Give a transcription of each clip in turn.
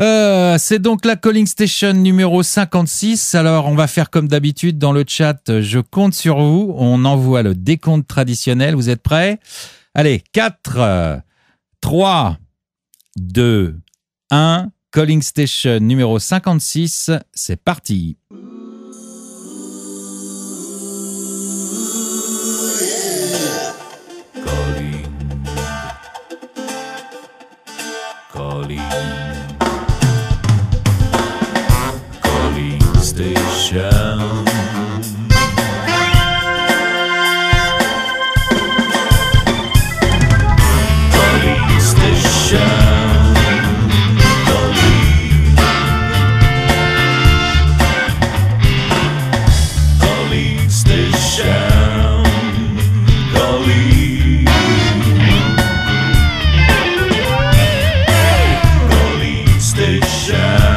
C'est donc la Calling Station numéro 56. Alors, on va faire comme d'habitude dans le chat. Je compte sur vous. On envoie le décompte traditionnel. Vous êtes prêts? Allez, 4, 3, 2, 1. Calling Station numéro 56. C'est parti. Calling Station. Calling Station. Calling Station. Calling. Calling Station.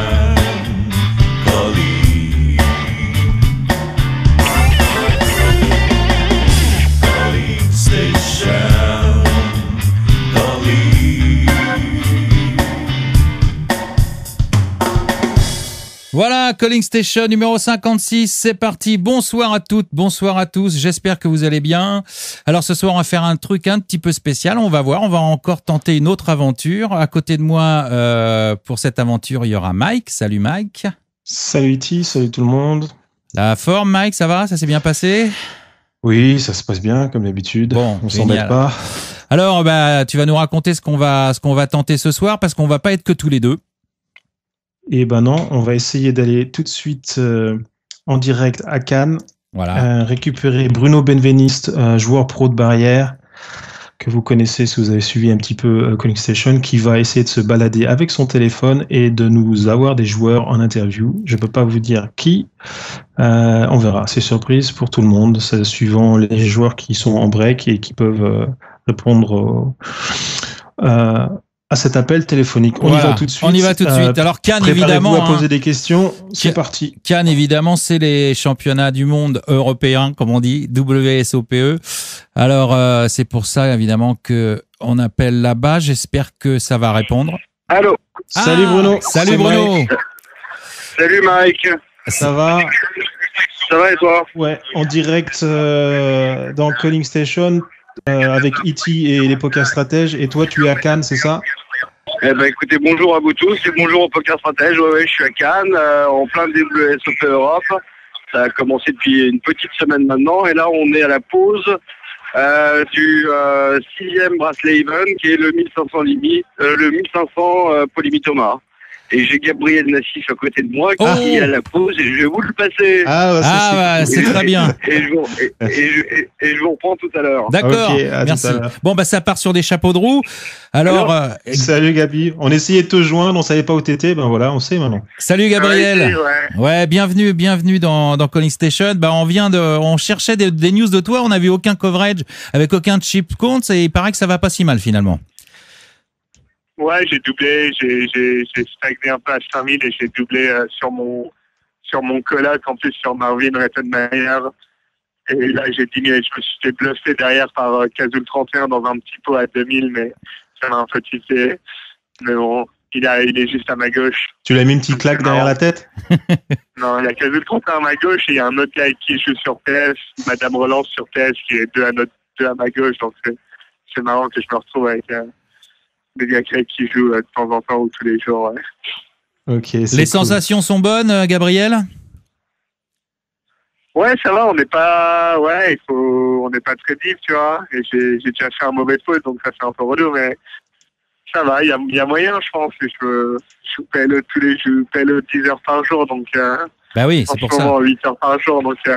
Voilà, Calling Station numéro 56, c'est parti. Bonsoir à toutes, bonsoir à tous, j'espère que vous allez bien. Alors ce soir, on va faire un truc un petit peu spécial, on va voir, on va encore tenter une autre aventure. À côté de moi, pour cette aventure, il y aura Mike. Salut Mike. Salut Iti, salut tout le monde. La forme Mike, ça va? Ça s'est bien passé? Oui, ça se passe bien, comme d'habitude. Bon, on s'embête pas. Alors, tu vas nous raconter ce qu'on va tenter ce soir, parce qu'on va pas être que tous les deux. Eh ben non, on va essayer d'aller tout de suite en direct à Cannes, voilà. Récupérer Bruno Benveniste, joueur pro de barrière, que vous connaissez si vous avez suivi un petit peu Calling Station, qui va essayer de se balader avec son téléphone et de nous avoir des joueurs en interview. Je peux pas vous dire qui, on verra, c'est surprise pour tout le monde, c'est suivant les joueurs qui sont en break et qui peuvent répondre à cet appel téléphonique. On y va tout de suite. On y va tout de suite. Alors Cannes, évidemment, à poser des questions. C'est parti. Cannes, évidemment, c'est les championnats du monde européens, comme on dit, WSOPE. Alors c'est pour ça, évidemment, que on appelle là-bas. J'espère que ça va répondre. Allô. Salut Bruno. Salut Bruno. Mike. Salut Mike. Ça va? Ça va et toi? Ouais, en direct dans Calling Station avec E.T. et les Poker Stratèges. Et toi, tu es à Cannes, c'est ça? Eh ben écoutez, bonjour à vous tous et bonjour au Poker Stratège. Ouais, je suis à Cannes, en plein WSOP Europe. Ça a commencé depuis une petite semaine maintenant et là on est à la pause du 6e bracelet event qui est le 1500 limite, le 1500 Polymitoma. Et j'ai Gabriel Nassif à côté de moi qui est à la pause et je vais vous le passer. C'est très bien. Et je vous reprends tout à l'heure. D'accord, okay, merci. Bon, ça part sur des chapeaux de roue. Alors, salut Gabi. On essayait de te joindre, on savait pas où t'étais. Ben voilà, on sait maintenant. Salut Gabriel. Ouais, bienvenue dans Calling Station. On cherchait des news de toi. On n'a vu aucun coverage avec aucun chip compte et il paraît que ça va pas si mal finalement. Ouais, j'ai doublé, j'ai stagné un peu à 5000 et j'ai doublé sur mon collègue, en plus sur Marvin Rettenmeier. Et là, j'ai dit, je me suis fait bluffer derrière par Kazul 31 dans un petit pot à 2000, mais ça m'a un peu tilté. Mais bon, il est juste à ma gauche. Tu l'as mis une petite claque derrière la tête? Non, il y a Kazul 31 à ma gauche et il y a un autre gars qui joue sur TS, Madame Relance sur TS, qui est deux à ma gauche. Donc c'est marrant que je me retrouve avec des gars qui jouent de temps en temps ou tous les jours. Ouais. Ok. Les sensations sont bonnes, Gabriel? Ouais, ça va. On n'est pas, on n'est pas très deep, tu vois. Et j'ai déjà fait un mauvais faute, donc ça fait un peu relou, mais ça va. Il y a moyen, je pense. Et je PLE tous les jours, PLE 10 heures par jour, donc. Bah oui, c'est pour ça. 8 heures par jour, donc je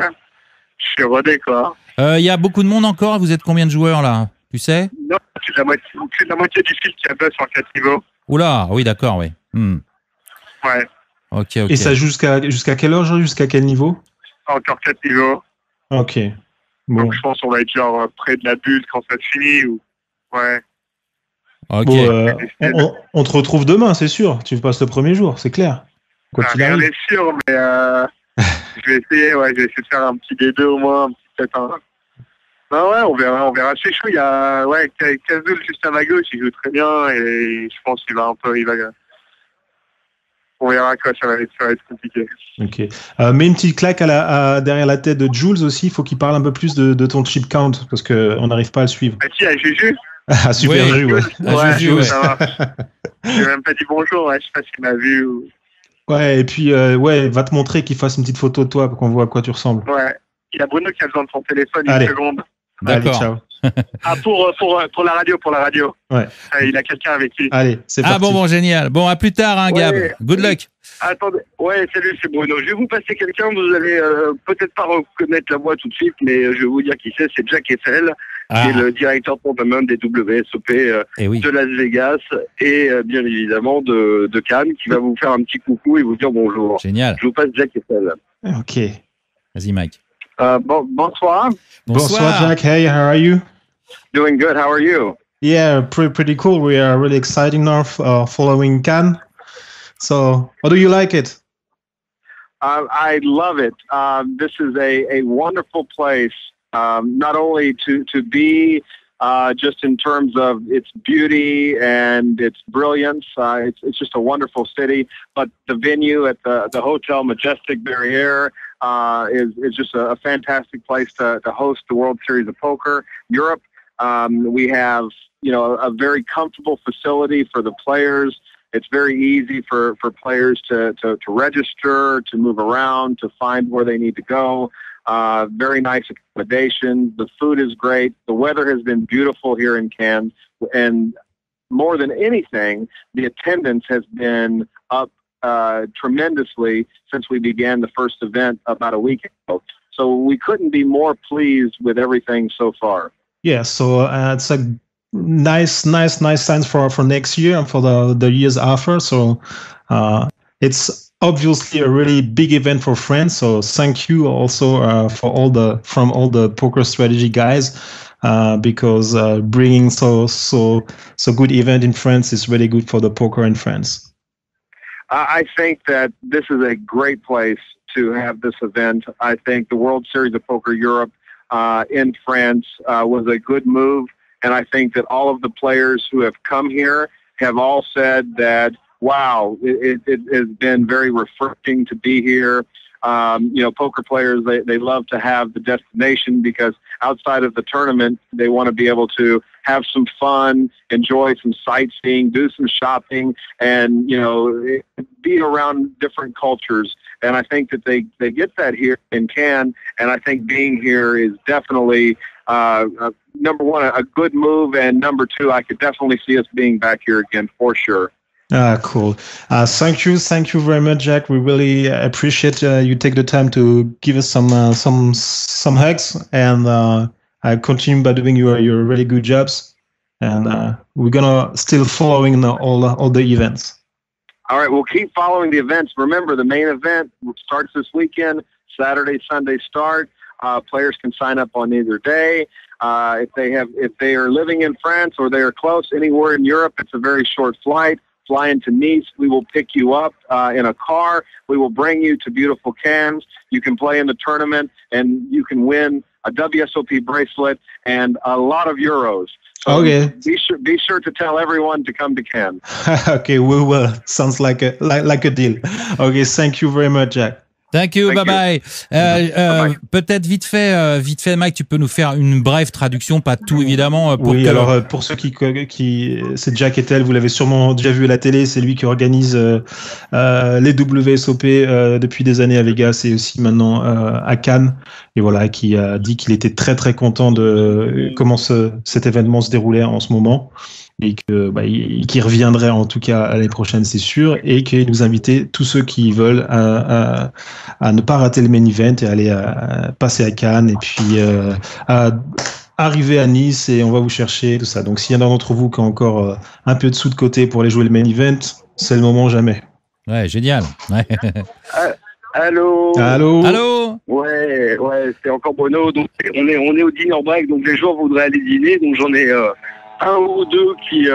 suis rodé, quoi. Il y a beaucoup de monde encore. Vous êtes combien de joueurs là? Tu sais? Non, plus de la moitié du fil qui a buzz en 4 niveaux. Oula, oui, d'accord, oui. Ouais. Ok. Et ça joue jusqu'à quelle heure, jusqu'à quel niveau? Encore 4 niveaux. Ok. Bon. Donc je pense qu'on va être genre près de la bulle quand ça se finit ou. Ouais. Ok. Bon, on te retrouve demain, c'est sûr. Tu passes le premier jour, c'est clair. Rien n'est sûr, mais je vais essayer de faire un petit D2 au moins, peut-être un. Non, ouais, on verra. C'est chaud. Il y a Kazul juste à ma gauche, il joue très bien et je pense qu'il va On verra quoi, ça va être compliqué. Ok. Mets une petite claque derrière la tête de Jules aussi. Il faut qu'il parle un peu plus de ton chip count parce qu'on n'arrive pas à le suivre. Ah si, à Juju. Ah, super, Oui, Jules, ouais. Juju, ouais. Ça va. J'ai même pas dit bonjour, ouais, je sais pas s'il m'a vu ou... Ouais, et puis, va te montrer qu'il fasse une petite photo de toi pour qu'on voit à quoi tu ressembles. Ouais. Il y a Bruno qui a besoin de son téléphone, Allez. une seconde. Allez, D'accord. ciao. Ah, pour la radio. Ouais. Il a quelqu'un avec lui. Allez, c'est Ah parti. bon, génial. Bon, à plus tard, hein, Gab. Ouais. Good luck. Attendez, ouais, salut, c'est Bruno. Je vais vous passer quelqu'un, vous allez peut-être pas reconnaître la voix tout de suite, mais je vais vous dire qui c'est. C'est Jack Eiffel, qui est le directeur tournament des WSOP Eh oui. de Las Vegas et bien évidemment de Cannes, qui va vous faire un petit coucou et vous dire bonjour. Génial. Je vous passe Jack Eiffel. Ok. Vas-y, Mike. Bonsoir. Bonsoir, Jack. Hey, how are you? Doing good. How are you? Yeah, pretty cool. We are really excited now following Cannes. So, how do you like it? I love it. This is a wonderful place, not only to be just in terms of its beauty and its brilliance. It's just a wonderful city, but the venue at the Hotel Majestic Verrières is just a fantastic place to host the World Series of Poker. Europe, we have a very comfortable facility for the players. It's very easy for players to register, to move around, to find where they need to go. Very nice accommodations. The food is great. The weather has been beautiful here in Cannes. And more than anything, the attendance has been up tremendously since we began the first event about a week ago. So we couldn't be more pleased with everything so far. Yeah, so it's a nice signs for next year and for the years after. So it's obviously a really big event for France. So thank you also from all the poker strategy guys because bringing so good event in France is really good for the poker in France. I think that this is a great place to have this event. I think the World Series of Poker Europe in France was a good move. And I think that all of the players who have come here have all said that, wow, it has been very refreshing to be here. Poker players, they love to have the destination because outside of the tournament, they want to be able to have some fun, enjoy some sightseeing, do some shopping, and, be around different cultures. And I think that they get that here in Cannes. And I think being here is definitely, number one, a good move. And number two, I could definitely see us being back here again for sure. Cool. Thank you very much, Jack. We really appreciate you take the time to give us some hugs, and I continue by doing your really good jobs. And we're gonna still following all the events. All right, we'll keep following the events. Remember, the main event starts this weekend. Saturday, Sunday start. Players can sign up on either day. If they are living in France or they are close anywhere in Europe, it's a very short flight. Fly into Nice. We will pick you up in a car. We will bring you to beautiful Cannes. You can play in the tournament, and you can win a WSOP bracelet and a lot of euros. So okay. Be sure to tell everyone to come to Cannes. Okay, we will. Sounds like a deal. Okay, thank you very much, Jack. Thank you, bye-bye. Peut-être vite fait, Mike, tu peux nous faire une brève traduction, pas tout évidemment. Alors pour ceux qui c'est Jack Eiffel, vous l'avez sûrement déjà vu à la télé, c'est lui qui organise les WSOP depuis des années à Vegas et aussi maintenant à Cannes. Et voilà, qui a dit qu'il était très très content de comment cet événement se déroulait en ce moment. Et qu'il reviendrait en tout cas l'année prochaine, c'est sûr, et qu'il nous invitait tous ceux qui veulent à ne pas rater le main event et aller passer à Cannes et puis à arriver à Nice et on va vous chercher, tout ça. Donc s'il y en a d'entre vous qui ont encore un peu de sous de côté pour aller jouer le main event, c'est le moment jamais. Ouais, génial. Ouais. Allô. Ouais, c'est encore Bruno. Donc on est au dinner break, donc les gens voudraient aller dîner, donc j'en ai un ou deux qui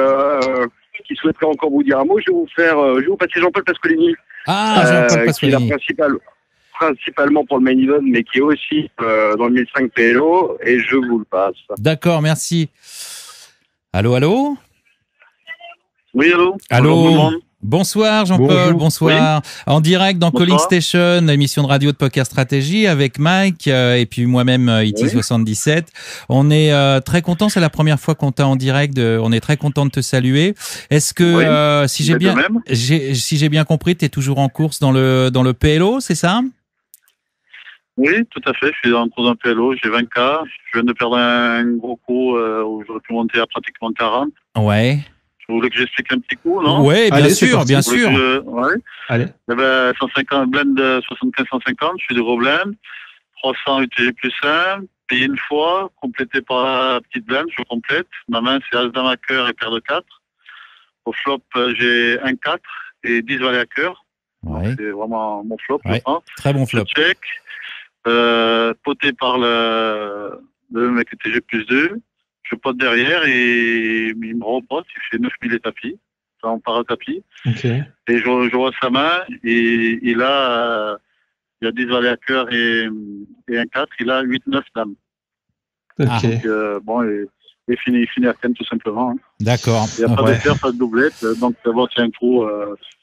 souhaiteraient encore vous dire un mot. Je vais vous passer Jean-Paul Pascolini. Jean-Paul Pascolini. Qui est là principalement pour le main event, mais qui est aussi dans le 1005 PLO, et je vous le passe. D'accord, merci. Allô. Oui, allô. Allô. Bonsoir Jean-Paul, Bonjour. bonsoir. En direct dans Bonsoir. Calling Station, émission de radio de Poker Stratégie avec Mike et puis moi-même IT77. On est très content, c'est la première fois qu'on t'a en direct, on est très content de te saluer. Est-ce que si j'ai bien compris, tu es toujours en course dans le PLO, c'est ça? Oui, tout à fait. Je suis en cours d'un PLO, j'ai 20K. Je viens de perdre un gros coup où j'aurais pu monter à pratiquement 40. Ouais. Vous voulez que j'explique un petit coup, non? Ouais, bien Allez, c'est sûr, parti. bien Vous voulez sûr. que ouais. Allez. Eh ben, 150, blend 75-150, je suis de gros blend. 300 UTG plus 1, payé une fois, complété par la petite blend, je complète. Ma main, c'est As, Dame à cœur et paire de 4. Au flop, j'ai un 4 et 10 valets à cœur. Ouais. C'est vraiment mon flop, Ouais. je pense. Très bon Je flop. check. Poté par le mec UTG plus 2. Je pote derrière et il me repote, il fait 9000 et tapis. Ça en part à tapis. Ok. Et je vois sa main et il a, il y a 10 valets à cœur et un 4, il a 8-9 dames. Ok. Ah. Donc, bon, et il finit à thème tout simplement. Hein. D'accord. Il n'y a pas Ouais. de paire, pas de doublette. Donc d'abord, c'est un coup,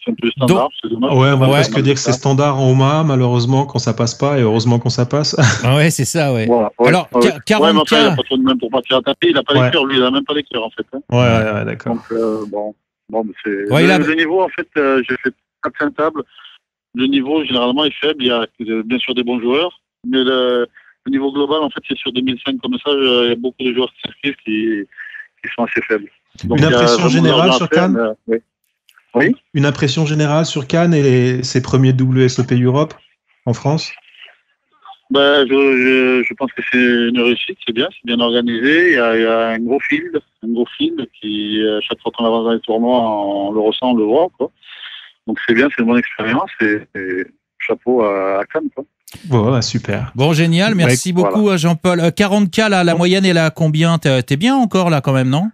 c'est un peu standard. C'est dommage. Ouais, on va Ouais. presque dire que c'est standard en OMA, malheureusement, quand ça passe pas, et heureusement quand ça passe. Ouais, c'est ça, ouais. Voilà, ouais, Alors, ouais. 40K. Ouais, mais enfin, il n'a pas trop de main pour partir à tapis. Il n'a pas Ouais. les cœurs, lui. Il n'a même pas les cœurs, en fait. Hein. Ouais, d'accord. Donc, bon, mais c'est. Ouais, le niveau, en fait, j'ai fait 4-5 tables. Le niveau, généralement, est faible. Il y a bien sûr des bons joueurs. Mais le niveau global, en fait, c'est sur 2005 comme ça. Il y a beaucoup de joueurs qui s'inscrivent qui sont assez faibles. Donc, Une il y a impression vraiment générale de l'argent sur à faire, Cannes mais, oui. Une impression générale sur Cannes et ses premiers WSOP Europe en France? Ben, je pense que c'est une réussite, c'est bien organisé. Il y a un gros field qui, chaque fois qu'on avance dans les tournois, on le ressent, on le voit, quoi. Donc c'est bien, c'est une bonne expérience et chapeau à Cannes, quoi. Bon, super. Bon, génial. Merci Voilà. beaucoup, Jean-Paul. 40K, là, la moyenne, elle est à combien? T'es bien encore, là, quand même, non?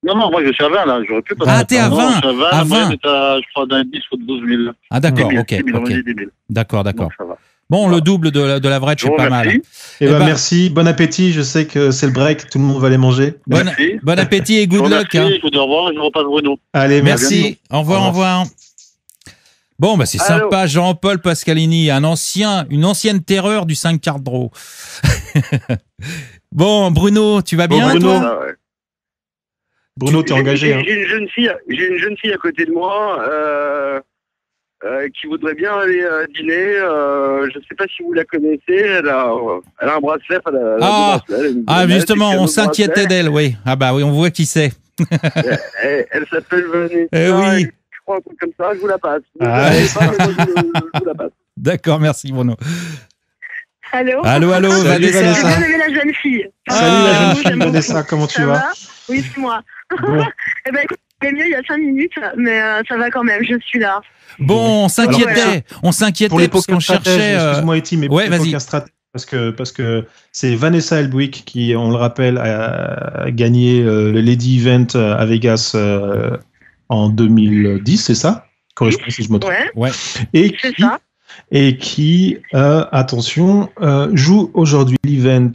Non, moi je suis à 20 là, j'aurais pu passer. Ah, t'es à 20. Non, je suis à 20, À la moyenne 20. est à, je crois, d'un 10 ou de 12 000. Ah, d'accord, 10 000, ok. 10 000, on Ok. va dire 10 000. D'accord. Donc ça va. Bon, le double de l'average, Je c'est vous pas mal. remercie. Eh Eh ben, ben- merci, bon appétit, je sais que c'est le break, tout le monde va aller manger. Merci. Bon appétit et Je vous good luck. remercie, Hein. je vous dis au revoir, je vous repasse Bruno. Allez, Merci. Au revoir, au revoir. Bon, bah c'est Allô. sympa, Jean-Paul Pascalini, une ancienne terreur du 5 card draw. Bon, Bruno, tu vas bien, Bruno. toi? Ah ouais. Bruno, t'es engagé. Hein. J'ai une jeune fille à côté de moi qui voudrait bien aller dîner. Je ne sais pas si vous la connaissez. Elle a un bracelet. Elle a Ah. deux bracelets, elle a une Ah, brunette, justement, et puis un on autre s'inquiétait bracelet. d'elle, oui. Ah bah oui, on voit qui c'est. Elle s'appelle Vanessa. Eh oui. Je crois un truc comme ça. Je vous la passe. Ah, Je sais pas, mais moi, je vous la passe. D'accord, merci Bruno. Allô Allô, Salut, Vanessa. J'ai Vanessa. bien aimé la jeune fille. Salut la jeune J'aime fille, beaucoup. Vanessa, comment tu Ça vas? va Oui, c'est moi. Bon. Eh ben, écoute, c'était mieux il y a 5 minutes, mais ça va quand même, je suis là. Bon, on s'inquiétait. On Pour s'inquiétait les parce qu'on poker stratèges, cherchait. excuse-moi Eti, mais ouais, pour les vas-y. poker stratèges, parce que c'est Vanessa Elbuick qui, on le rappelle, a gagné le Lady Event à Vegas en 2010, c'est ça? Corrige-moi si je me trompe. Ouais, Et c'est qui, ça. et qui attention, joue aujourd'hui l'event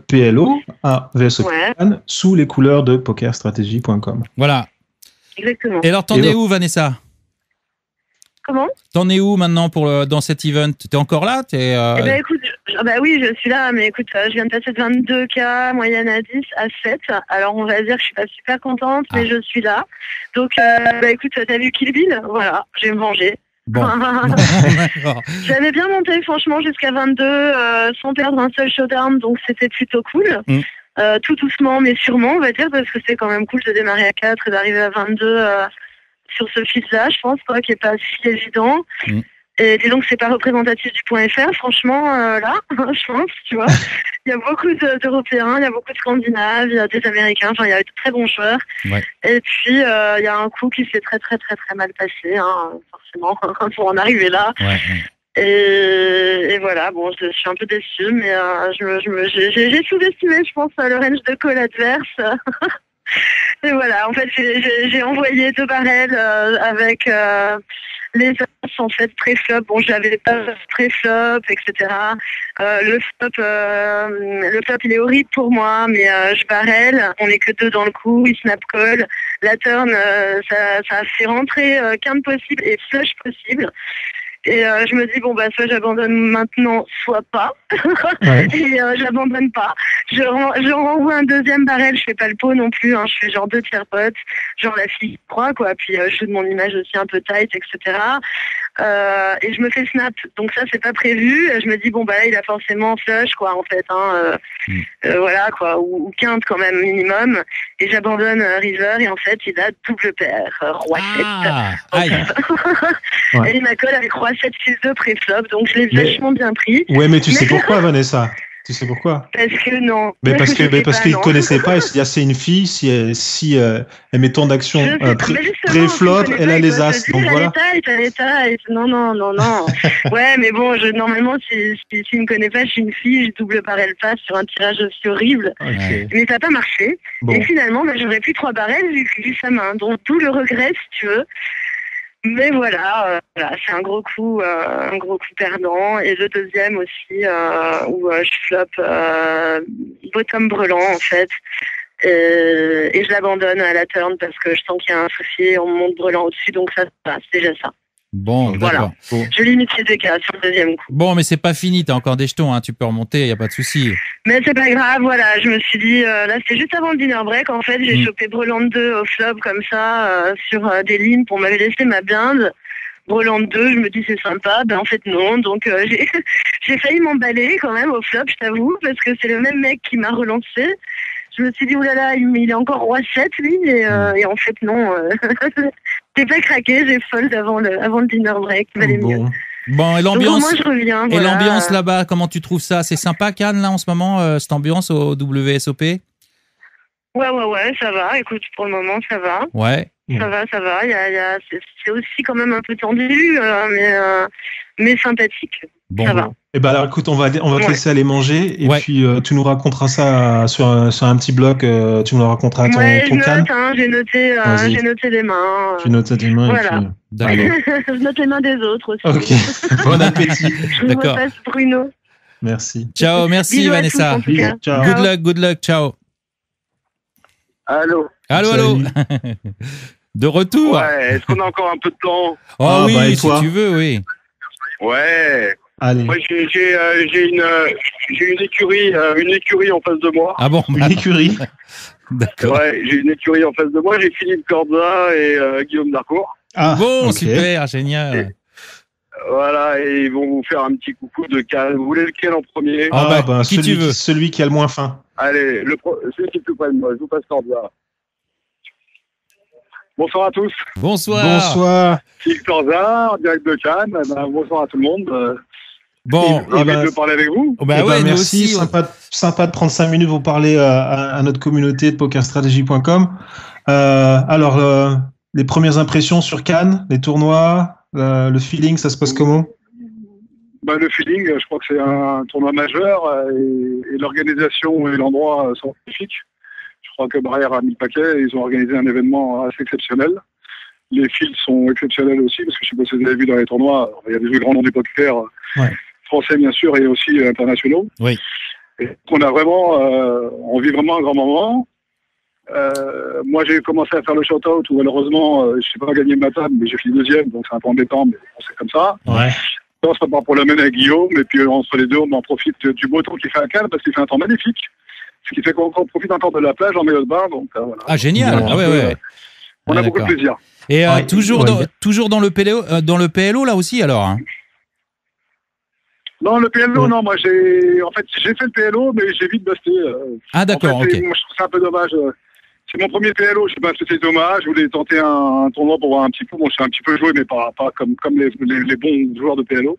PLO à VSOP Ouais, Cannes sous les couleurs de pokerstrategy.com. Voilà. exactement. Et alors, t'en Et es où, Vanessa? Comment T'en es où maintenant dans cet event? T'es encore là? Eh ben, écoute, bah oui, je suis là, mais écoute, je viens de passer de 22K, moyenne à 10, à 7. Alors, on va dire que je suis pas super contente, mais je suis là. Donc, bah écoute, t'as vu Kill Bill? Voilà, je vais me venger. Bon. D'accord. J'avais bien monté, franchement, jusqu'à 22, sans perdre un seul showdown, donc c'était plutôt cool. Mm. Tout doucement, mais sûrement, on va dire, parce que c'est quand même cool de démarrer à 4 et d'arriver à 22 sur ce fil-là, je pense, quoi, qui est pas si évident. Mm. Et dis donc, c'est pas représentatif du point .fr, franchement, là, je pense, tu vois. Il y a beaucoup d'Européens, il y a beaucoup de Scandinaves, il y a des Américains, enfin, il y a de très bons joueurs. Ouais. Et puis, il y a un coup qui s'est très, très, très, très mal passé, hein, forcément, pour en arriver là. Ouais, ouais. Et voilà, bon, je suis un peu déçue, mais j'ai sous-estimé, je pense, le range de call adverse. Et voilà, en fait, j'ai envoyé 2 barrels avec Les as, en fait, pré-flop, bon, j'avais pas pré-flop, etc. Le flop, il est horrible pour moi, mais je barrel, on n'est que 2 dans le coup, il snap call. La turn, ça fait rentrer quinte possible et flush possible. Et je me dis, bon, bah, soit j'abandonne maintenant, soit pas. Ouais. Et j'abandonne pas. Je renvoie un deuxième barrel, je fais pas le pot non plus, hein, je fais genre 2 tiers potes, genre la fille qui croit, quoi. Puis je joue de mon image aussi un peu tight, etc. Et je me fais snap. Donc ça, c'est pas prévu. Je me dis, bon, bah là, il a forcément flush, quoi, en fait. Hein, voilà, quoi. Ou quinte, quand même, minimum. Et j'abandonne river. Et en fait, il a double paire. Roi 7. Aïe. Ouais. Et il m'a colle avec Roi 7, fils 2 pré-flop. Donc je l'ai vachement bien pris. Ouais, mais tu sais pourquoi, Vanessa? Tu sais pourquoi? Parce que non. Mais parce qu'il ne non. connaissait pas, il se dit, ah, c'est une fille, si elle met tant d'action Mais justement, pré-flop, tu connais elle pas, a il les doit as. te Donc dire, voilà. Elle est tight. Non. Ouais, mais bon, normalement, s'il me connaît pas, je suis une fille, je double barrel passe sur un tirage aussi horrible. Ok. Mais ça n'a pas marché. Bon. Et finalement, bah, j'aurais pu 3 barrels vu sa main. Donc tout le regret, si tu veux. Mais voilà, c'est un gros coup perdant. Et le deuxième aussi, où je flop bottom brelan en fait. Et je l'abandonne à la turn parce que je sens qu'il y a un souci, on me monte brelan au-dessus, donc ça passe, c'est déjà ça. Bon, d'accord. Voilà. Je limite les dégâts sur le deuxième coup. Bon, mais c'est pas fini, t'as encore des jetons, hein, tu peux remonter, y a pas de souci. Mais c'est pas grave, voilà, je me suis dit, là c'était juste avant le dinner break, en fait, j'ai chopé brelan 2 au flop comme ça, sur des lignes pour m'avoir laissé ma blinde. Brelan 2, je me dis c'est sympa, ben en fait non, donc j'ai failli m'emballer quand même au flop, je t'avoue, parce que c'est le même mec qui m'a relancé. Je me suis dit, oulala, il est encore Roi 7, lui, et en fait, non. J'ai pas craqué, j'ai fold avant le dinner break, il valait mieux. Bon, et Donc, l'ambiance, au moins, je reviens, et voilà. l'ambiance là-bas, comment tu trouves ça? C'est sympa, Cannes, là, en ce moment, cette ambiance au WSOP? Ouais, ça va. Écoute, pour le moment, ça va. Ouais. Ça va. C'est aussi quand même un peu tendu, mais sympathique. Bon. Ça va. Eh ben alors écoute, on va te laisser aller manger et Ouais. puis tu nous raconteras ça sur un petit bloc. Tu nous raconteras ton Je Cannes. note, hein, j'ai noté les mains. Tu notes tes mains. Voilà. Et puis, D'accord. Je note les mains des autres aussi. ok. Bon appétit. Je vous D'accord. repasse Bruno. Merci. Ciao, merci Bisous à Vanessa. tous, en tout cas. Ciao. Good luck, ciao. Allô. Allô. De retour. Ouais, est-ce qu'on a encore un peu de temps? Oh Ah, oui, bah, et si toi tu veux, oui. Ouais. Allez. Moi, j'ai une écurie en face de moi. Ah bon, Une écurie. d'accord. Ouais, j'ai une écurie en face de moi. J'ai Philippe Corda et Guillaume Darcourt. Ah, Bon, ok. super, génial. Voilà, et ils vont vous faire un petit coucou de calme. Vous voulez lequel en premier? Ah, bah, qui tu veux. Celui qui a le moins faim. Allez, celui qui est plus près de moi. Je vous passe Corda. Bonsoir à tous. Bonsoir. Bonsoir. Philippe Corda, en direct de Cannes. Bonsoir à tout le monde. Bon, J'ai envie de parler avec vous. bah Eh ben, ouais, nous merci, aussi. sympa de prendre 5 minutes pour parler à notre communauté de pokerstrategy.com. Alors, les premières impressions sur Cannes, les tournois, le feeling, ça se passe comment? Bah, le feeling, je crois que c'est un tournoi majeur et l'organisation et l'endroit sont magnifiques. Je crois que Barrière a mis le paquet et ils ont organisé un événement assez exceptionnel. Les fils sont exceptionnels aussi parce que je sais pas si vous avez vu dans les tournois, il y a des grands noms du poker. Ouais. Français bien sûr et aussi internationaux. Oui. Et on a vraiment, on vit vraiment un grand moment. Moi j'ai commencé à faire le shout-out où malheureusement je n'ai pas gagné ma table mais j'ai fini deuxième donc c'est un peu embêtant mais bon, c'est comme ça. Ouais. On se prépare pour la mener avec Guillaume et puis entre les deux on en profite du beau temps qu'il fait à Cannes parce qu'il fait un temps magnifique. Ce qui fait qu'on profite encore de la plage en maillot de bain donc voilà. Ah, génial. Ah, ouais. On a Ah, beaucoup de d'accord. plaisir. Et Ouais, toujours, ouais. toujours dans le PLO là aussi alors. Hein. Non, le PLO, Ouais. non, moi j'ai fait le PLO, mais j'ai vite busté. Ah d'accord, en fait, ok. moi, je trouve ça un peu dommage. C'est mon premier PLO, je sais pas si c'est dommage. Je voulais tenter un tournoi pour voir un petit peu. Bon, je suis un petit peu joué, mais pas comme les bons joueurs de PLO.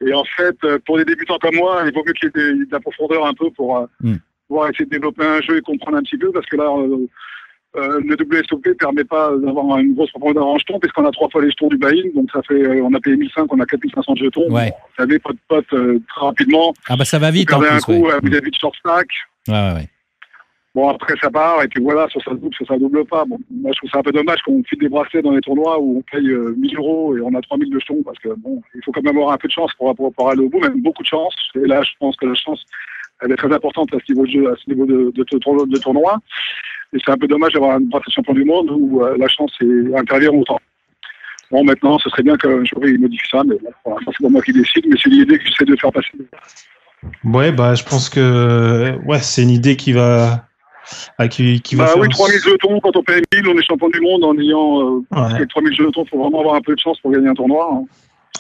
Et en fait, pour des débutants comme moi, il vaut mieux qu'il y ait de la profondeur un peu pour pouvoir essayer de développer un jeu et comprendre un petit peu, parce que là, le WSOP permet pas d'avoir une grosse profondeur en jetons, puisqu'on a 3 fois les jetons du buy-in, donc ça fait, on a payé 1500, on a 4500 jetons. Ouais. Vous savez, pote, très rapidement. Ah bah ça va Vous vite en perdez un plus. coup Ouais. vis-à-vis de short stack. Ouais. Bon, après, ça part, et puis voilà, soit ça double pas. Bon, moi, je trouve ça un peu dommage qu'on file des bracelets dans les tournois où on paye 1 000 euros et on a 3 000 de jetons, parce que bon, il faut quand même avoir un peu de chance pour aller au bout, même beaucoup de chance. Et là, je pense que la chance, elle est très importante à ce niveau de jeu, à ce niveau de tournoi. Et c'est un peu dommage d'avoir un bracelet champion du monde où la chance intervient autant. Bon, maintenant, ce serait bien qu'un jour, il modifie ça, mais bon, voilà, ça, c'est pas moi qui décide, mais c'est l'idée que j'essaie de faire passer. Ouais, bah, je pense que c'est une idée qui va faire... oui, 3 000 jetons, quand on paye 1 000, on est champion du monde en ayant... Avec 3 000 jetons, il faut vraiment avoir un peu de chance pour gagner un tournoi. Hein.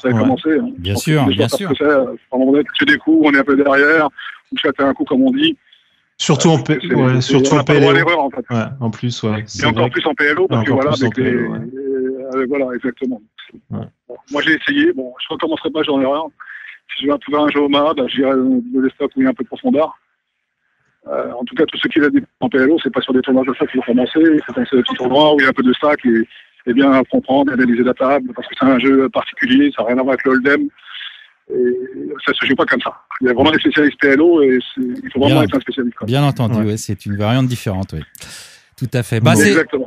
Ça a commencé. Hein. Bien sûr. C'est des coups, on est un peu derrière, on chatte un coup, comme on dit. Surtout en PLO. Surtout en PLO. En fait. En plus, Et encore plus en PLO, parce que voilà, voilà, exactement. Ouais. Bon, moi, j'ai essayé. Bon, je ne recommencerai pas, j'en ai rien. Si je vais trouver un jeu au MA, j'irai dans des stocks où il y a un peu de profondeur. En tout cas, tous ceux qui viennent en PLO, c'est pas sur des tournois de ça qu'il faut commencer. Il faut commencer des petits tournois où il y a un peu de stack et bien comprendre, analyser la table, parce que c'est un jeu particulier, ça n'a rien à voir avec le Hold'em. Et ça se joue pas comme ça. Il y a vraiment des spécialistes PLO et il faut vraiment être un spécialiste. Bien entendu, c'est une variante différente, oui. Tout à fait.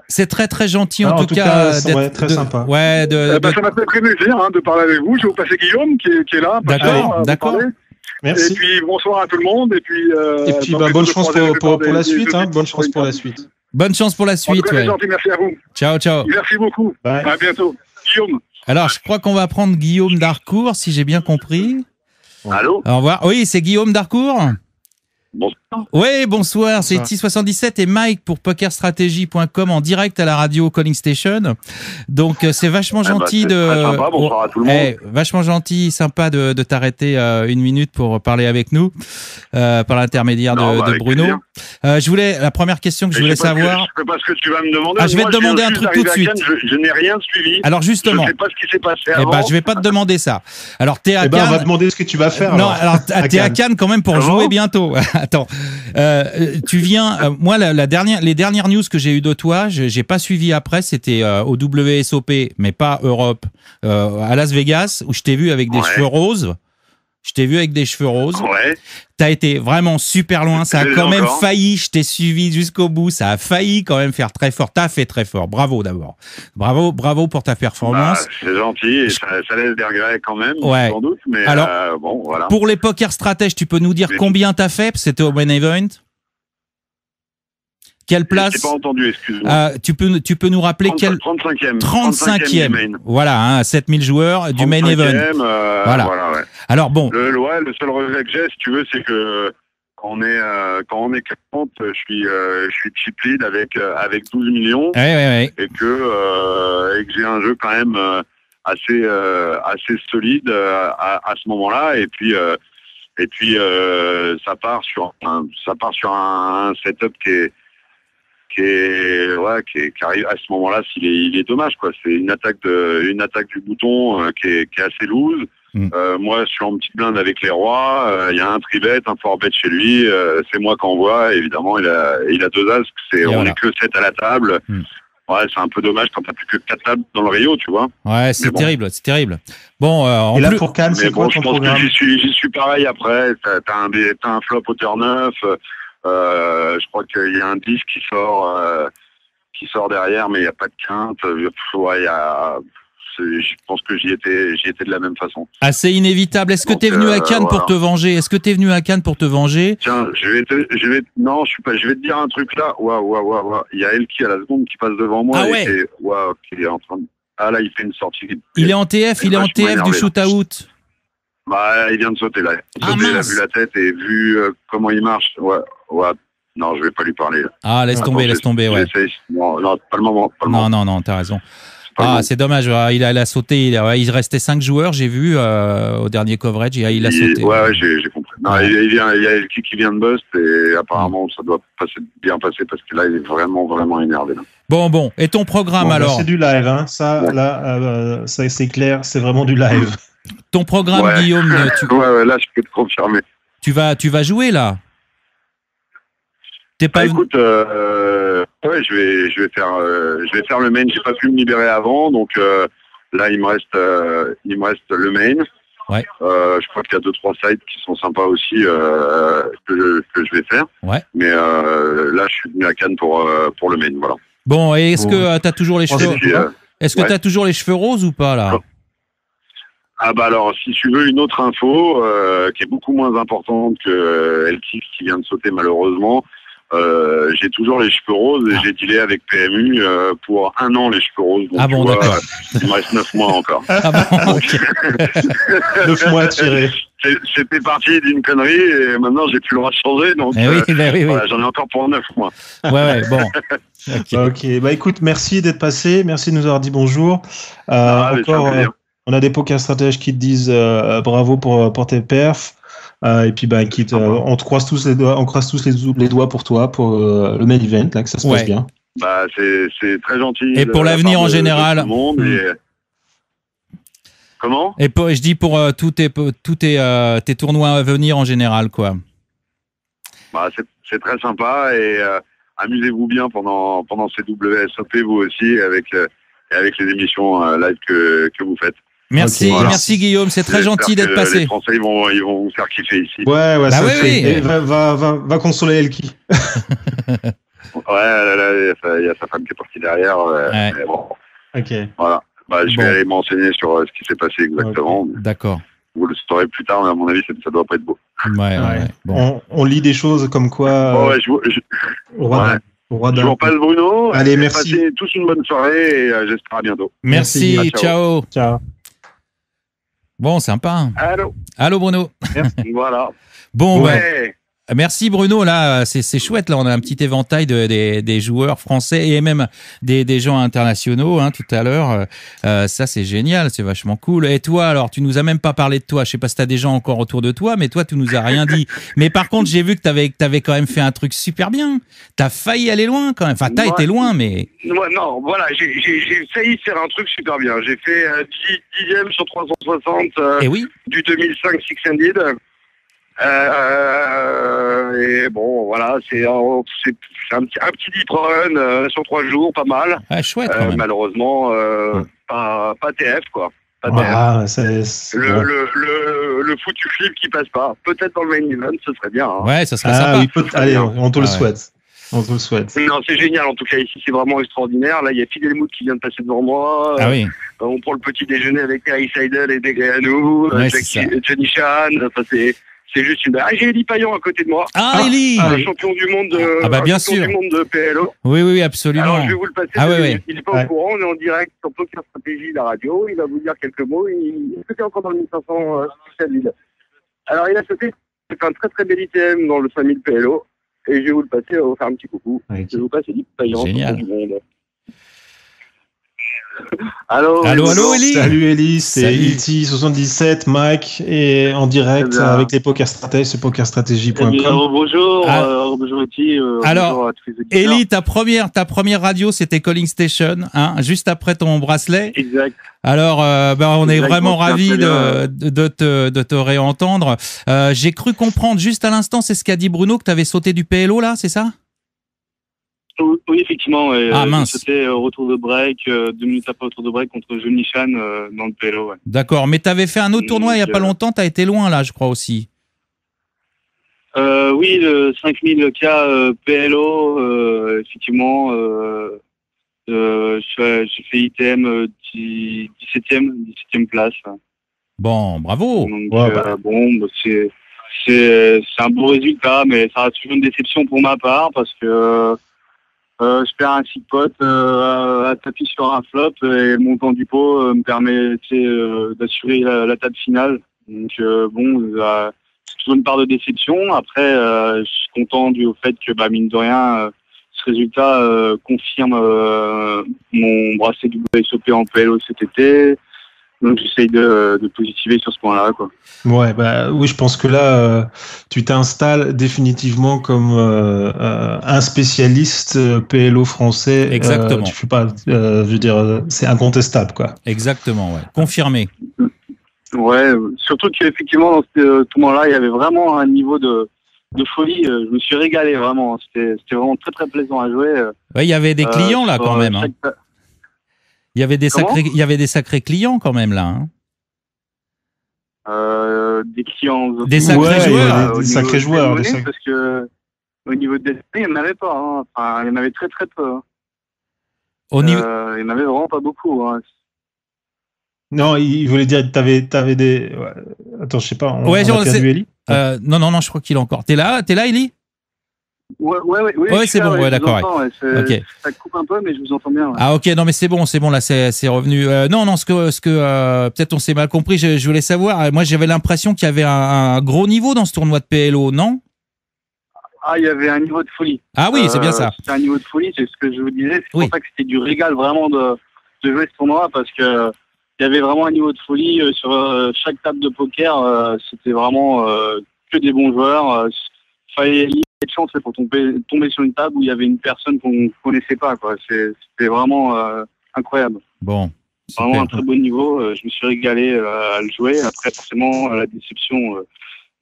C'est très très gentil en tout cas. C'est très sympa. Ça m'a fait très plaisir de parler avec vous. Je vais vous passer Guillaume qui est là. D'accord. Merci. Et puis bonsoir à tout le monde. Et puis bonne chance pour la suite. Bonne chance pour la suite. Bonne chance pour la suite. C'est gentil. Merci à vous. Ciao. Merci beaucoup. Bye. À bientôt. Guillaume. Alors, je crois qu'on va prendre Guillaume d'Harcourt, si j'ai bien compris. Allô ? Au revoir. Oui, c'est Guillaume d'Harcourt. Bonsoir. Oui, bonsoir. C'est T77 et Mike pour PokerStrategy.com en direct à la radio Calling Station. Donc, c'est vachement gentil très sympa. Bonsoir à tout le monde. Vachement gentil, sympa de t'arrêter 1 minute pour parler avec nous par l'intermédiaire de Bruno. La première question que je voulais savoir. Je sais pas ce que tu vas me demander. Je vais te demander un truc tout de suite. Je n'ai rien suivi. Alors justement. Je sais pas ce qui s'est passé avant. Je vais pas te demander ça. Alors, t'es à Cannes. On va te demander ce que tu vas faire. Non, alors t'es à Cannes quand même pour jouer bientôt. Attends, tu viens. Moi, les dernières news que j'ai eues de toi, j'ai pas suivi après. C'était au WSOP, mais pas Europe, à Las Vegas, où je t'ai vu avec des cheveux roses. Ouais. T'as été vraiment super loin. Ça a quand même failli. Je t'ai suivi jusqu'au bout. Ça a failli quand même faire très fort. T'as fait très fort. Bravo d'abord. Bravo pour ta performance. C'est gentil. Et ça laisse des regrets quand même, sans doute. Mais alors, bon, voilà. Pour les poker stratèges, tu peux nous dire combien t'as fait? C'était au main event. Quelle place? J'ai pas entendu, excuse-moi. Tu peux nous rappeler 35e. Voilà, 7000 joueurs du main event. Voilà, ouais. Alors bon. Le seul regret que j'ai, si tu veux, c'est que quand on est 40, je suis chip lead avec 12 millions. Ouais. Et que j'ai un jeu quand même assez solide à ce moment-là. Et puis ça part sur un setup qui arrive à ce moment-là, il est dommage, quoi. C'est une attaque du bouton qui est assez loose. Moi, je suis en petite blinde avec les rois. Il y a un tribet, un four bet chez lui. C'est moi qui envoie. Évidemment, il a 2 as. On est que 7 à la table. Ouais, c'est un peu dommage quand t'as plus que 4 tables dans le Rio, tu vois. Ouais, c'est terrible. Bon, et là, pour Cannes, c'est quoi ton programme? J'y suis pareil après. T'as un flop au turn 9. Je crois qu'il y a un 10 qui sort derrière, mais il n'y a pas de quinte. Je pense que j'y étais de la même façon. Assez inévitable. Est-ce que t'es venu à Cannes pour te venger? Tiens, je vais te dire un truc là. Waouh. Il y a Elki à la seconde qui passe devant moi. Ah ouais. Qui est en train de... Ah là, il fait une sortie. Il est en TF du shootout. Il vient de sauter là. Il a vu la tête et vu comment il marche. Ouais. Non, je vais pas lui parler. Ah, laisse tomber, ouais. Non, pas le moment. Non, t'as raison. C'est dommage. Il a sauté. Il restait 5 joueurs, j'ai vu au dernier coverage. Il a sauté. Ouais, j'ai compris. Non, il y a Elki qui vient de bust et apparemment ça doit bien passer parce que là il est vraiment énervé. Là. Bon. Et ton programme alors? C'est du live, hein. Ça, là, ça c'est clair. C'est vraiment du live. Ton programme, Guillaume. Ouais, là je peux te confirmer. Tu vas jouer là? Écoute, je vais faire le main. J'ai pas pu me libérer avant, donc là il me reste le main. Ouais. Je crois qu'il y a 2-3 sites qui sont sympas aussi que je vais faire. Ouais. Mais là, je suis venu à Cannes pour le main, voilà. Bon, et est-ce que tu as toujours les cheveux Est-ce que tu as toujours les cheveux roses ou pas là? Ah bah alors, si tu veux une autre info qui est beaucoup moins importante que LTX qui vient de sauter malheureusement, j'ai toujours les cheveux roses et j'ai dealé avec PMU pour 1 an les cheveux roses. Donc, ah bon, d'accord. Il me reste 9 mois encore. Ah bon, okay. 9 mois à tirer. J'étais parti d'une connerie et maintenant j'ai plus le droit de changer. Donc oui. Voilà, j'en ai encore pour 9 mois. Ouais, bon. Ok, bah écoute, merci d'être passé, merci de nous avoir dit bonjour. Encore, on a des poker stratèges qui te disent bravo pour tes perfs. Et puis bah quitte, on te croise tous les doigts pour toi pour le main event là, que ça se passe bien. Bah c'est très gentil. Et pour l'avenir en général. Comment? Et je dis pour tous tes tournois à venir en général quoi. Bah c'est très sympa et amusez-vous bien pendant ces WSOP vous aussi avec les émissions live que vous faites. Merci, voilà. Merci Guillaume, c'est très gentil d'être passé. Les Français ils vont vous faire kiffer ici. Ouais, bah ça oui. Et va consoler Elki. Ouais, il y a sa femme qui est partie derrière. Ouais. Mais bon. Ok. Voilà. Bah, je vais aller m'enseigner sur ce qui s'est passé exactement. Okay. D'accord. Vous le saurez plus tard, mais à mon avis, ça doit pas être beau. Ouais. Bon. On lit des choses comme quoi. Bon, ouais, je vous repasse Bruno. Allez, merci. Passez tous une bonne soirée et j'espère à bientôt. Merci, ciao. Bon, sympa. Allô Bruno. Merci. Voilà. Bon, ouais. Merci Bruno, là c'est chouette, là on a un petit éventail des joueurs français et même des gens internationaux tout à l'heure. Ça c'est génial, c'est vachement cool. Et toi alors, tu nous as même pas parlé de toi, je sais pas si t'as des gens encore autour de toi, mais toi tu nous as rien dit. Mais par contre j'ai vu que t'avais quand même fait un truc super bien. T'as failli aller loin quand même, enfin t'as été loin mais... Non, voilà, j'ai failli faire un truc super bien. J'ai fait 10e sur 360 du 2005 Six Ended. Et bon, voilà, c'est un petit deep run sur 3 jours, pas mal. Ah, chouette. Quand même. Malheureusement, pas TF quoi. Pas TF. Le foutu flip qui passe pas. Peut-être dans le main event, ce serait bien. Ouais, ça serait sympa. Oui, allez, on te le souhaite. On te le souhaite. Non, c'est génial. En tout cas, ici, c'est vraiment extraordinaire. Là, il y a Fidel Mood qui vient de passer devant moi. Ah oui. On prend le petit déjeuner avec Terry Seidel et Degreanu, Johnny Chan. Enfin, c'est juste une... Ah, j'ai Eli Payan à côté de moi. Ah, Eli champion du monde de... bien sûr. Du monde de PLO. Oui, absolument. Alors, je vais vous le passer. Il n'est pas au courant. On est en direct sur Poker Stratégie, la radio. Il va vous dire quelques mots. Il était encore dans le 1500 Ville. Alors, il a fait un très très bel ITM dans le 5000 PLO. Et je vais vous le passer, on va vous faire un petit coucou. Je vais vous passer Eli Payan. Génial. Du monde. Allô Eli. Salut Eli, c'est Ilti77, Mike, et en direct avec les Poker Stratèges, c'est pokerstratégie.com. Bonjour, bonjour Ilti. Alors, Eli, ta première radio, c'était Calling Station, juste après ton bracelet. Exact. Alors, on est vraiment ravis de te réentendre. J'ai cru comprendre juste à l'instant, c'est ce qu'a dit Bruno, que tu avais sauté du PLO là, c'est ça ? Oui, effectivement. Mince. C'était retour de break, 2 minutes après retour de break contre Johnny Chan dans le PLO. Ouais. D'accord, mais tu avais fait un autre tournoi il n'y a pas longtemps, tu as été loin là, je crois aussi. Oui, le 5000K PLO, effectivement. J'ai fait ITM 17e place. Bon, bravo. Donc, c'est un beau résultat, mais ça reste toujours une déception pour ma part parce que je perds un 6 potes à tapis sur un flop et le montant du pot me permet d'assurer la table finale. Donc c'est toujours une part de déception. Après, je suis content au fait que mine de rien, ce résultat confirme mon bracelet WSOP en PLO cet été. Donc j'essaye de positiver sur ce point-là, quoi. Ouais, oui, je pense que là, tu t'installes définitivement comme un spécialiste PLO français. Exactement. Tu fais pas, je veux dire, c'est incontestable, quoi. Exactement, ouais. Confirmé. Ouais, surtout qu'effectivement dans ce tournoi-là, il y avait vraiment un niveau de folie. Je me suis régalé vraiment. C'était vraiment très très plaisant à jouer. Ouais, il y avait des clients là quand même. Il y avait des sacrés clients quand même là. des clients. Des sacrés joueurs. Des sacrés joueurs. Parce que au niveau des il n'y en avait pas. Hein. Enfin, il y en avait très très peu. Hein. Il n'y en avait vraiment pas beaucoup. Hein. Non, il voulait dire que t'avais des. Ouais. Attends, je sais pas. On a perdu Eli. Non, je crois qu'il est encore. T'es là, Eli? Ouais, c'est bon, d'accord. Okay. Ça coupe un peu, mais je vous entends bien. Ouais. Ah, ok, non, mais c'est bon, là, c'est revenu. Non, ce que peut-être on s'est mal compris, je voulais savoir. Moi, j'avais l'impression qu'il y avait un gros niveau dans ce tournoi de PLO, non? Ah, il y avait un niveau de folie. Ah oui, c'est bien ça. C'était un niveau de folie, c'est ce que je vous disais. C'est pour ça que c'était du régal vraiment de jouer ce tournoi, parce que il y avait vraiment un niveau de folie sur chaque table de poker. C'était vraiment que des bons joueurs. Fallait de chance pour tomber sur une table où il y avait une personne qu'on ne connaissait pas, quoi. C'était vraiment incroyable. Bon. Vraiment un très bon niveau. Je me suis régalé à le jouer. Après, forcément, la déception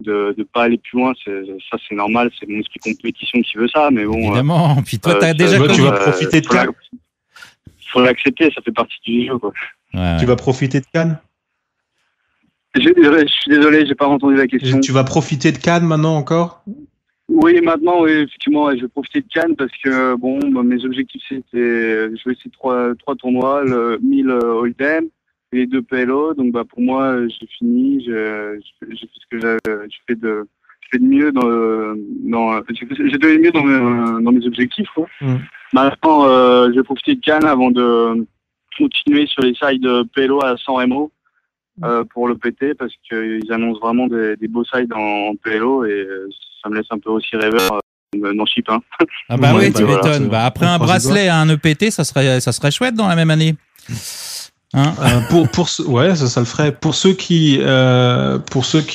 de ne pas aller plus loin, ça c'est normal. C'est mon esprit compétition qui veut ça. Mais bon. Évidemment. Puis toi, tu vas profiter de Cannes. Faut l'accepter, ça fait partie du jeu, quoi. Ouais. Tu vas profiter de Cannes? Je suis désolé, j'ai pas entendu la question. Tu vas profiter de Cannes maintenant encore? Oui, maintenant, oui, effectivement, je vais profiter de Cannes parce que, bon, mes objectifs, c'était jouer ces trois tournois, le 1000 Hold'em et les 2 PLO. Donc, pour moi, j'ai fini, j'ai fait ce que j'ai fait de mieux j'ai donné mieux dans mes objectifs, quoi. Maintenant, je vais profiter de Cannes avant de continuer sur les sides PLO à 100 MO. Pour le PT parce qu'ils annoncent vraiment des beaux sides en PLO et ça me laisse un peu aussi rêveur dans Chip. Hein. Ah bah oui, tu m'étonnes. Après un bracelet à un EPT, ça serait chouette dans la même année. Hein ouais, ça le ferait. Pour ceux qui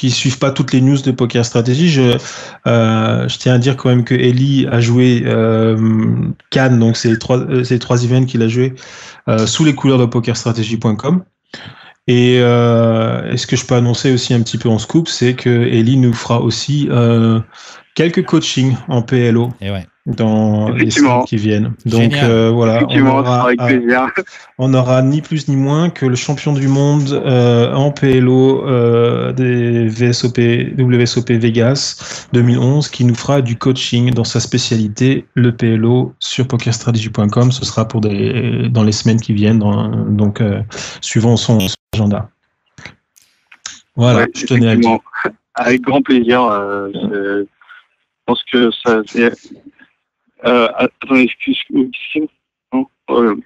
suivent pas toutes les news de Poker Strategy, je tiens à dire quand même que Eli a joué Cannes, donc c'est les trois events qu'il a joué sous les couleurs de PokerStrategy.com. Et ce que je peux annoncer aussi un petit peu en scoop, c'est que Eli nous fera aussi quelques coachings en PLO dans les semaines qui viennent. Donc voilà, on aura ni plus ni moins que le champion du monde en PLO des WSOP Vegas 2011 qui nous fera du coaching dans sa spécialité, le PLO, sur PokerStrategy.com. Ce sera dans les semaines qui viennent, donc suivant son agenda. Voilà, je tenais à dire. Avec grand plaisir. Je pense que ça. Attendez, excusez-moi.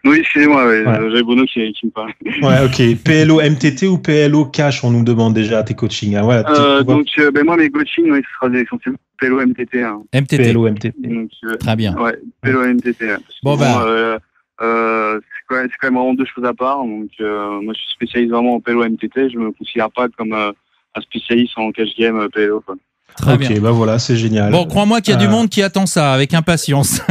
Oui, excusez-moi, j'avais Bruno qui me parle. Ouais, ok. PLO MTT ou PLO Cash, on nous demande déjà à tes coachings. Hein. Voilà, donc, moi, mes coachings, ce sera essentiellement PLO MTT. Hein. MTT. PLO MTT. Donc, très bien. Ouais, PLO MTT. Hein. Bon, c'est quand même vraiment deux choses à part. Donc, moi, je suis spécialiste vraiment en PLO MTT. Je me considère pas comme un spécialiste en cash game PLO, quoi. Très bien. Bah voilà, c'est génial. Bon, crois-moi qu'il y a du monde qui attend ça avec impatience.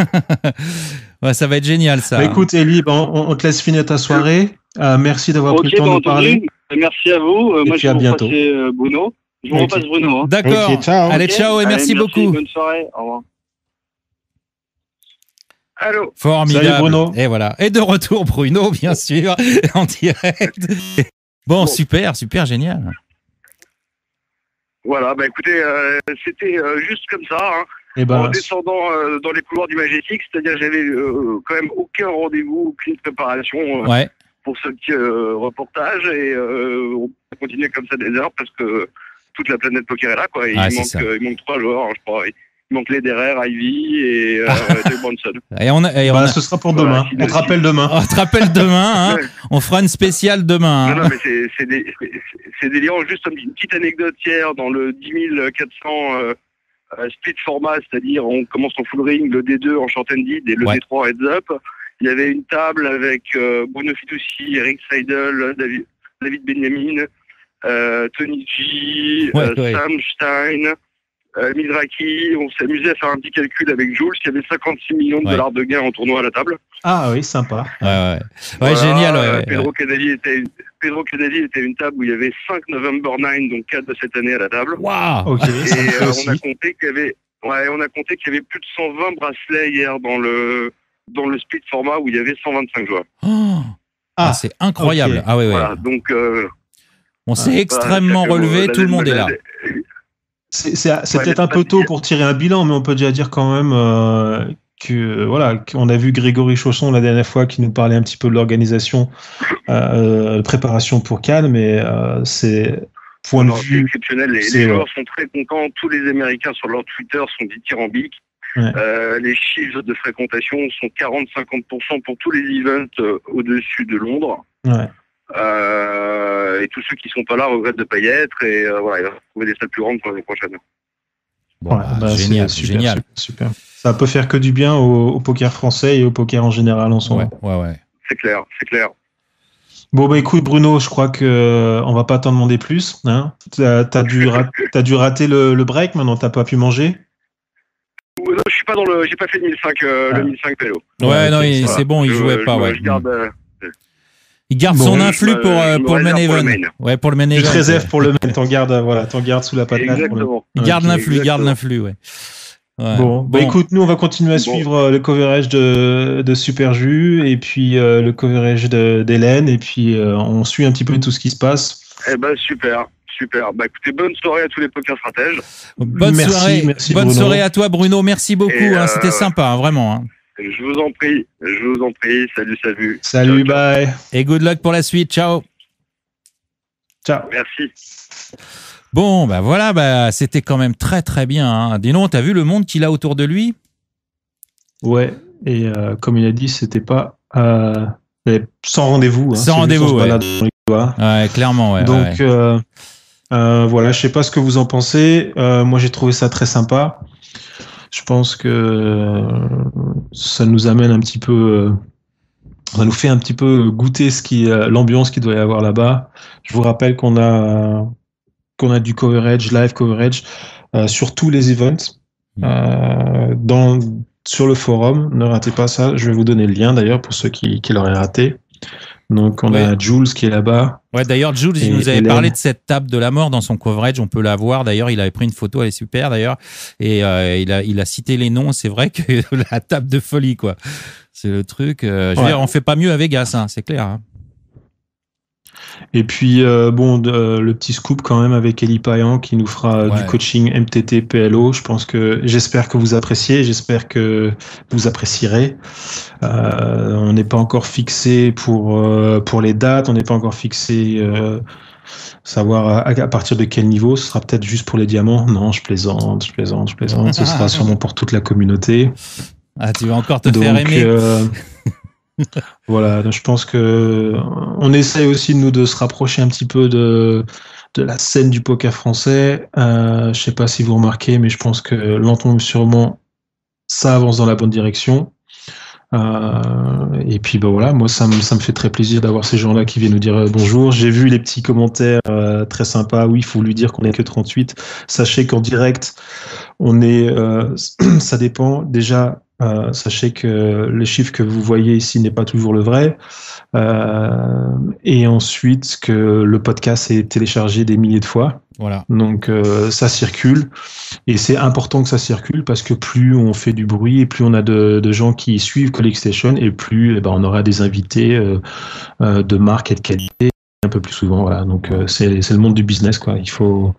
Ouais, ça va être génial, ça. Bah, écoute, Eli, on te laisse finir ta soirée. Merci d'avoir pris le temps de nous parler. Merci à vous. Moi, je vais bientôt. repasser Bruno. Je vous repasse Bruno. Hein. D'accord. Okay, ciao. Allez, ciao et merci beaucoup. Bonne soirée. Au revoir. Allô. Formidable. Salut Bruno. Et voilà. Et de retour Bruno, bien sûr, en direct. Bon, super, génial. Voilà, écoutez, c'était juste comme ça, hein, en descendant dans les couloirs du Majestic, c'est-à-dire j'avais quand même aucun rendez-vous, aucune préparation pour ce petit reportage, et on va continuer comme ça des heures parce que toute la planète poker est là, quoi. Il manque 3 joueurs, je crois. Il manque Lederer, Ivy et Joe Bronson. Et ce sera pour demain. On te rappelle demain. On te rappelle demain. Hein. On fera une spéciale demain. Hein. Non, mais c'est délirant. Juste une petite anecdote hier dans le 10 400 split format, c'est-à-dire on commence en full ring, le D2 en short ended et le D3 heads up. Il y avait une table avec Bruno Fitoussi, Eric Seidel, David Benjamin, Tony G, Sam Stein. Mizraki, on s'est amusé à faire un petit calcul avec Jules qui avait 56 millions de dollars de gains en tournoi à la table. Ah oui, sympa. Ouais, voilà, génial. Pedro Canelli était une table où il y avait 5 November 9, donc 4 de cette année à la table. Waouh. Okay, et on a compté qu'il y avait plus de 120 bracelets hier dans le split format où il y avait 125 joueurs. C'est incroyable. Okay. Ah ouais. Voilà, donc On s'est extrêmement relevé, tout le monde est là. C'est peut-être un peu tôt pour tirer un bilan, mais on peut déjà dire quand même qu'on a vu Grégory Chausson la dernière fois qui nous parlait un petit peu de l'organisation, de préparation pour Cannes, mais c'est point de vue exceptionnel. Les joueurs sont très contents. Tous les Américains sur leur Twitter sont dithyrambiques. Ouais. Les chiffres de fréquentation sont 40-50% pour tous les events au-dessus de Londres. Ouais. Et tous ceux qui sont pas là regrettent de ne pas y être. Et voilà, il va trouver des salles plus grandes pour l'année prochaine. Bon, génial, génial. Super. Ça peut faire que du bien au poker français et au poker en général en ce moment. Ouais. C'est clair, c'est clair. Bon, bah écoute, Bruno, je crois qu'on va pas t'en demander plus. Hein. T'as dû rater le break, maintenant t'as pas pu manger. Non, je suis pas j'ai pas fait le 1005, le 1005 vélo. Ouais, non, c'est bon, il jouait pas, ouais. Il garde son influx pour le main event. Ouais, pour le main event. Tu te réserves pour le main, t'en gardes sous la patate. Exactement. Il garde l'influx, ouais. Bon. Bah écoute, nous on va continuer à suivre le coverage de Super Jus et puis le coverage d'Hélène et puis on suit un petit peu tout ce qui se passe. Eh ben super. Bah écoutez, bonne soirée à tous les poker stratèges. Bonne soirée à toi Bruno, merci beaucoup, c'était sympa, vraiment. Hein. Je vous en prie. Salut. Salut, ciao. Bye. Et good luck pour la suite, ciao. Merci. Bon, bah voilà, c'était quand même très très bien. Hein. Dis donc, t'as vu le monde qu'il a autour de lui ? Ouais, et comme il a dit, c'était pas sans rendez-vous. Hein, sans rendez-vous, ouais. Ouais, clairement, ouais. Donc, voilà, je sais pas ce que vous en pensez. Moi, j'ai trouvé ça très sympa. Je pense que ça nous amène un petit peu, ça nous fait un petit peu goûter l'ambiance qu'il doit y avoir là-bas. Je vous rappelle qu'on a du coverage, live coverage sur tous les events sur le forum. Ne ratez pas ça. Je vais vous donner le lien d'ailleurs pour ceux qui l'auraient raté. Donc, on a Jules qui est là-bas. Ouais, d'ailleurs, Jules, il nous avait parlé de cette table de la mort dans son coverage. On peut la voir. D'ailleurs, il avait pris une photo. Elle est super, d'ailleurs. Et il a cité les noms. C'est vrai que la table de folie, quoi. C'est le truc. Je veux dire, on fait pas mieux à Vegas, hein, c'est clair. Hein. Et puis, le petit scoop quand même avec Elie Payan qui nous fera du coaching MTT PLO. J'espère que vous appréciez, j'espère que vous apprécierez. On n'est pas encore fixé pour les dates, on n'est pas encore fixé savoir à partir de quel niveau. Ce sera peut-être juste pour les diamants. Non, je plaisante. Ce sera sûrement pour toute la communauté. Ah, tu vas encore te faire aimer. Voilà, donc je pense que on essaye aussi de se rapprocher un petit peu de la scène du poker français. Je sais pas si vous remarquez, mais je pense que lentement mais sûrement ça avance dans la bonne direction. Et puis voilà, moi ça me fait très plaisir d'avoir ces gens-là qui viennent nous dire bonjour. J'ai vu les petits commentaires très sympas. Oui, il faut lui dire qu'on est que 38. Sachez qu'en direct, on est, ça dépend déjà. Sachez que les chiffres que vous voyez ici n'est pas toujours le vrai. Et ensuite que le podcast est téléchargé des milliers de fois. Voilà. Donc ça circule. Et c'est important que ça circule parce que plus on fait du bruit et plus on a de gens qui suivent CollectStation et plus on aura des invités de marque et de qualité un peu plus souvent. Voilà. Donc c'est le monde du business, quoi. Il faut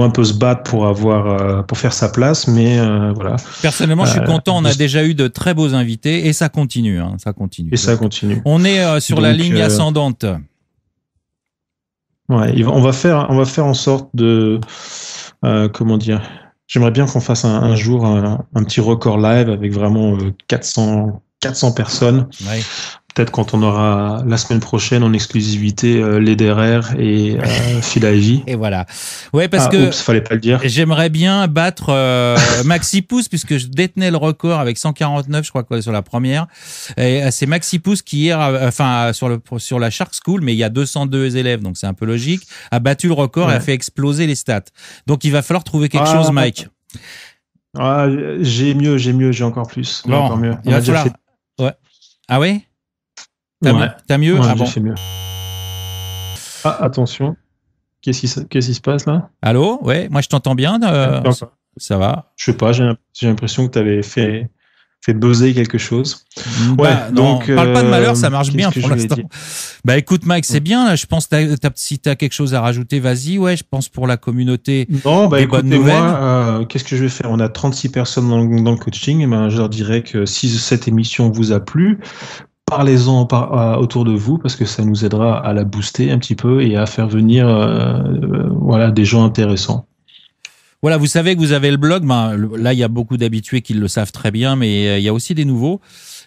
un peu se battre pour faire sa place, mais voilà. Personnellement, je suis content. On a déjà eu de très beaux invités et ça continue. Hein, ça continue. Et ça continue. On est sur la ligne ascendante. Ouais, on va faire en sorte de comment dire. J'aimerais bien qu'on fasse un jour un petit record live avec vraiment 400 personnes. Ouais. Peut-être quand on aura la semaine prochaine en exclusivité Lederer et Phil Ivey. Et voilà. Ouais, parce que fallait pas le dire. J'aimerais bien battre Maxi Pouce puisque je détenais le record avec 149, je crois quoi, sur la première. Et c'est Maxi Pouce qui hier, sur la Shark School, mais il y a 202 élèves, donc c'est un peu logique, a battu le record et a fait exploser les stats. Donc il va falloir trouver quelque chose, Mike. J'ai mieux, j'ai encore plus. Bon, encore mieux. Il va falloir. Ouais. Ah oui? T'as mieux? Ouais, j'ai fait mieux. Ah, attention. Qu'est-ce qui se passe là? Allô? Ouais, moi je t'entends bien. Ça va? Je sais pas, j'ai l'impression que tu avais fait fait buzzer quelque chose. Donc parle pas de malheur, ça marche bien pour l'instant. Bah écoute Mike, c'est bien là, je pense si tu as quelque chose à rajouter, vas-y. Ouais, je pense pour la communauté. Non, bah écoutez-moi, qu'est-ce que je vais faire? On a 36 personnes dans le coaching, et ben je leur dirais que si cette émission vous a plu, parlez-en autour de vous, parce que ça nous aidera à la booster un petit peu et à faire venir des gens intéressants. Voilà, vous savez que vous avez le blog. Là, il y a beaucoup d'habitués qui le savent très bien, mais il y a aussi des nouveaux.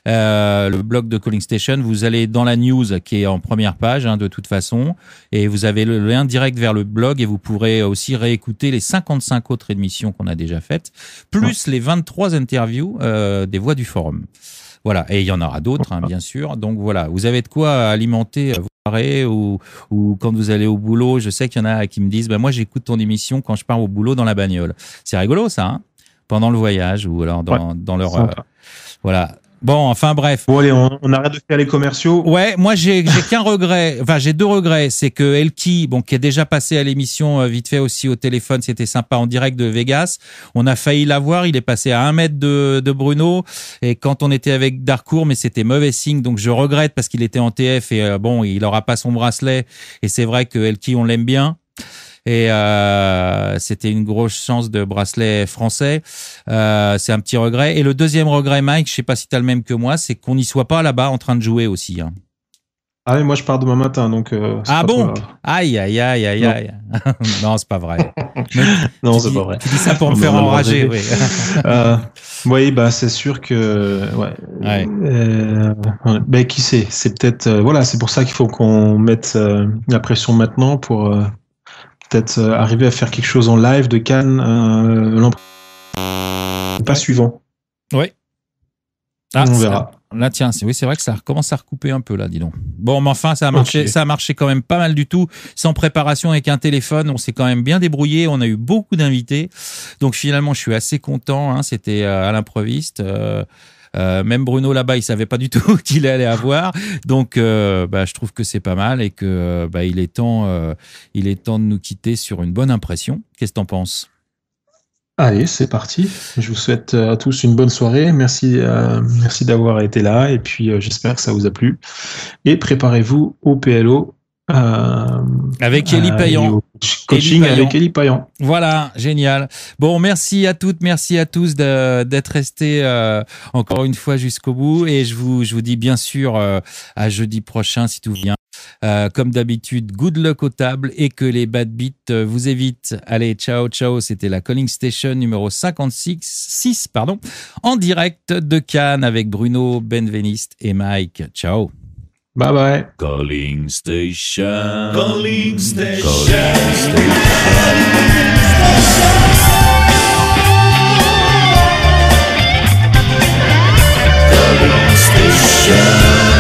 Le blog de Calling Station, vous allez dans la news qui est en première page de toute façon, et vous avez le lien direct vers le blog, et vous pourrez aussi réécouter les 55 autres émissions qu'on a déjà faites, plus les 23 interviews des voix du forum. Voilà, et il y en aura d'autres, bien sûr. Donc voilà, vous avez de quoi alimenter vos soirées ou quand vous allez au boulot. Je sais qu'il y en a qui me disent, moi j'écoute ton émission quand je pars au boulot dans la bagnole. C'est rigolo ça, pendant le voyage ou alors dans leur voilà. Bon, enfin bref. Bon allez, on arrête de faire les commerciaux. Ouais, moi j'ai qu'un regret. Enfin, j'ai 2 regrets. C'est que Elki, qui est déjà passé à l'émission vite fait aussi au téléphone, c'était sympa en direct de Vegas. On a failli l'avoir. Il est passé à 1 mètre de Bruno. Et quand on était avec Darcourt, mais c'était mauvais signe. Donc je regrette parce qu'il était en TF et il aura pas son bracelet. Et c'est vrai que Elki, on l'aime bien. Et c'était une grosse chance de bracelet français. C'est un petit regret. Et le deuxième regret, Mike, je sais pas si tu as le même que moi, c'est qu'on n'y soit pas là-bas en train de jouer aussi. Ah oui, moi je pars demain matin, donc. Ah bon? Aïe. Non, c'est pas vrai. Non, c'est pas vrai. Tu dis ça pour me faire enrager, oui. Oui, c'est sûr que. Ouais. Qui sait? C'est peut-être. C'est pour ça qu'il faut qu'on mette la pression maintenant pour. Peut-être arriver à faire quelque chose en live de Cannes pas suivant. Oui. On verra. Là, tiens, c'est vrai que ça commence à recouper un peu, là, dis donc. Bon, mais enfin, ça a marché, ça a marché quand même pas mal du tout. Sans préparation, avec un téléphone, on s'est quand même bien débrouillé. On a eu beaucoup d'invités. Donc, finalement, je suis assez content. C'était à l'improviste. Même Bruno là-bas, il savait pas du tout qu'il allait avoir. Donc, je trouve que c'est pas mal et que il est temps de nous quitter sur une bonne impression. Qu'est-ce que t'en penses? Allez, c'est parti. Je vous souhaite à tous une bonne soirée. Merci d'avoir été là et puis j'espère que ça vous a plu. Et préparez-vous au PLO. Avec Élie Payan. Coaching avec Élie Payan. Voilà, génial. Bon, merci à toutes, merci à tous d'être restés encore une fois jusqu'au bout. Et je vous dis bien sûr à jeudi prochain si tout vient. Comme d'habitude, good luck aux tables et que les bad beats vous évitent. Allez, ciao. C'était la Calling Station numéro 56, en direct de Cannes avec Bruno, Benveniste et Mike. Ciao. Bye bye. Calling Station. Calling Station. Calling Station.